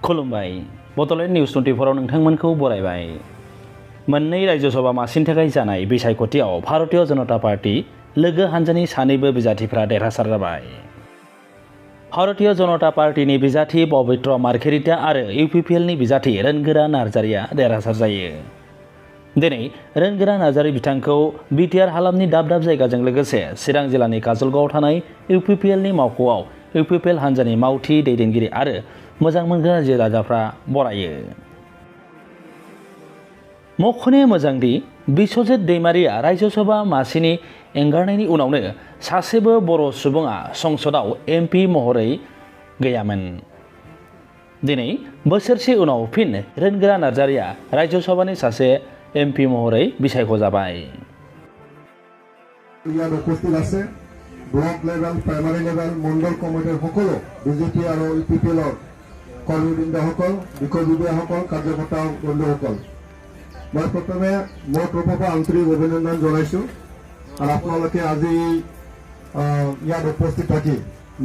खुलुमबाय बड'लेण्ड निउज 24 आव नोंथांमोनखौ बरायबाय। मोननै रायजोसभा मासिनि थाखाय जानाय बिसायख'थियाव भारतीय जनता पार्टी लोगो हान्जानि सानैबो बिजाथिफोरा देरहासार जाबाय। भारतीय जनता पार्टीनि बिजाथि पवित्र मार्घेरिटा आरो इउपिपिएलनि बिजाथि रोनगोरा नार्जारिया देरहासार जायो। दिनै रोनगोरा नार्जारी बिथांखौ बिटिआर हालामनि दाब दाब जायगाजों लोगोसे चिरां जिल्लानि काजलगावआव थानाय इउपिपिएलनि मावख'आव इउपिपिएल हान्जानि मावथि दैदेनगिरि आरो मोजां मोनग्रा रायजो राजाफ्रा बरायो। मख'नो मोजांदि बिश्वजित दैमारिया रायजोसभा मासिनि एंगारनायनि उनावनो सासेबो बर' सुबुङा संसदआव एमपि महरै गैयामोन। दिनै बोसोरसे उनाव फिन रोनगोरा नार्जारिया रायजोसभानि सासे एमपि महरै बिसायख'जाबाय। ব্লক লেভেল প্ৰাইমাৰী লেভেল মণ্ডল কমিটিৰ সকলো বিজেপি আৰু ইউপিপিএলৰ কৰ্মীবৃন্দসকল বিষয়ববীয়াসকল কাৰ্যকৰ্তা বন্ধুসকল মই প্ৰথমে মোৰ তৰফৰ পৰা আন্তৰিক অভিনন্দন জনাইছোঁ আৰু আপোনালোকে আজি ইয়াত উপস্থিত থাকি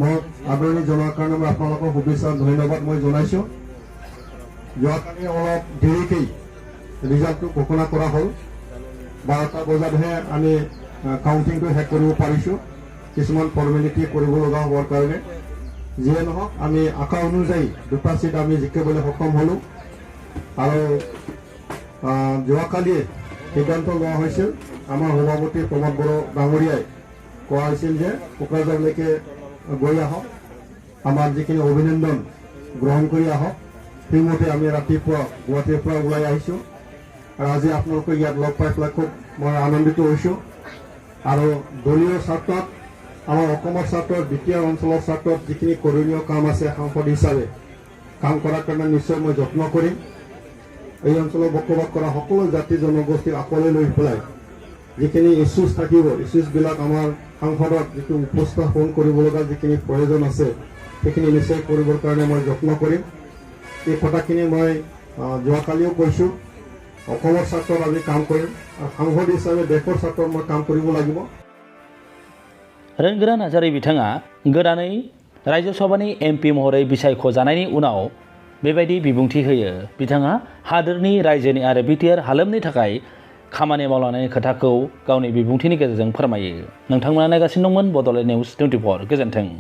মই আদৰণি জনোৱাৰ কাৰণে মই আপোনালোকক শুভেচ্ছা ধন্যবাদ মই জনাইছোঁ। যোৱাকালি অলপ দেৰিকেই ৰিজাল্টটো ঘোষণা কৰা হ'ল। 12টা বজাতহে আমি কাউণ্টিংটো শেষ কৰিব পাৰিছোঁ। কিছুমান ফৰ্মেলিটি কৰিব লগা হোৱাৰ কাৰণে যিয়ে নহওক আমি আশা অনুযায়ী দুটা চিট আমি জিকিবলৈ সক্ষম হ'লোঁ আৰু যোৱাকালিয়ে সিদ্ধান্ত লোৱা হৈছিল। আমাৰ সভাপতি প্ৰমোদ বড়ো ডাঙৰীয়াই কোৱা হৈছিল যে কোকৰাঝাৰলৈকে গৈ আহক, আমাৰ যিখিনি অভিনন্দন গ্ৰহণ কৰি আহক। সেইমতে আমি ৰাতিপুৱা গুৱাহাটীৰ পৰা ওলাই আহিছোঁ আৰু আজি আপোনালোকক ইয়াত লগ পাই পেলাই খুব মই আনন্দিত হৈছোঁ। আৰু দলীয় স্বাৰ্থত আমাৰ অসমৰ স্বাৰ্থত বিটিআৰ অঞ্চলৰ স্বাৰ্থত যিখিনি কৰণীয় কাম আছে সাংসদ হিচাপে কাম কৰাৰ কাৰণে নিশ্চয় মই যত্ন কৰিম। এই অঞ্চলত বসবাস কৰা সকলো জাতি জনগোষ্ঠীক আকোৱালি লৈ পেলাই যিখিনি ইছ্যুজ থাকিব, ইছ্যুজবিলাক আমাৰ সাংসদত যিটো উপস্থাপন কৰিব লগা যিখিনি প্ৰয়োজন আছে সেইখিনি নিশ্চয় কৰিবৰ কাৰণে মই যত্ন কৰিম। এই কথাখিনি মই যোৱাকালিও কৈছোঁ। অসমৰ স্বাৰ্থত আমি কাম কৰিম আৰু সাংসদ হিচাপে দেশৰ স্বাৰ্থত মই কাম কৰিব লাগিব। रोनगोरा नार्जारी बिथाङा गोदानै रायजोसभानि एमपि महरै बिसायख'जानायनि उनाव बेबायदि बिबुंथि होयो। बिथाङा हादोरनि रायजोनि आरो बिटिआर हालामनि थाखाय खामानि मावलांनायनि खोथाखौ गावनि बिबुंथिनि गेजेरजों फोरमायो। नोंथांमोना नायगासिनो दंमोन बड'लेण्ड निउज 24। गोजोन्थों।